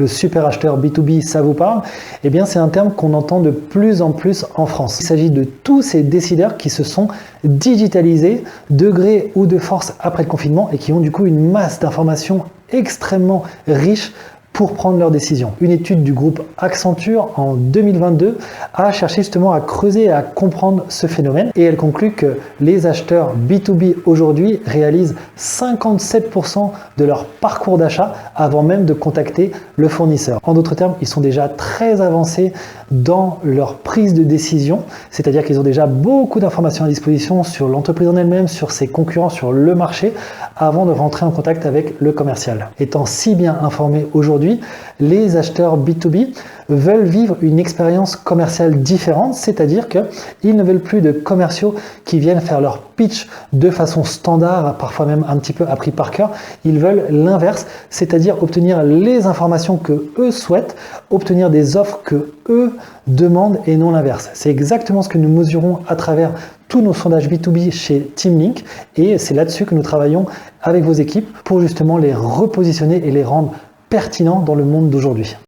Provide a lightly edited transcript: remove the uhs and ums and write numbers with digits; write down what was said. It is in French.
le super acheteur B2B, ça vous parle? Eh bien, c'est un terme qu'on entend de plus en plus en France. Il s'agit de tous ces décideurs qui se sont digitalisés de gré ou de force après le confinement et qui ont du coup une masse d'informations extrêmement riche pour prendre leurs décisions. Une étude du groupe Accenture en 2022 a cherché justement à creuser et à comprendre ce phénomène et elle conclut que les acheteurs B2B aujourd'hui réalisent 57% de leur parcours d'achat avant même de contacter le fournisseur. En d'autres termes, ils sont déjà très avancés dans leur prise de décision, c'est-à-dire qu'ils ont déjà beaucoup d'informations à disposition sur l'entreprise en elle-même, sur ses concurrents, sur le marché, avant de rentrer en contact avec le commercial. Étant si bien informés aujourd'hui, les acheteurs B2B veulent vivre une expérience commerciale différente, c'est-à-dire qu'ils ne veulent plus de commerciaux qui viennent faire leur pitch de façon standard, parfois même un petit peu appris par cœur. Ils veulent l'inverse, c'est-à-dire obtenir les informations que eux souhaitent, obtenir des offres que eux demandent et non l'inverse. C'est exactement ce que nous mesurons à travers tous nos sondages B2B chez TeamLink et c'est là-dessus que nous travaillons avec vos équipes pour justement les repositionner et les rendre pertinents dans le monde d'aujourd'hui.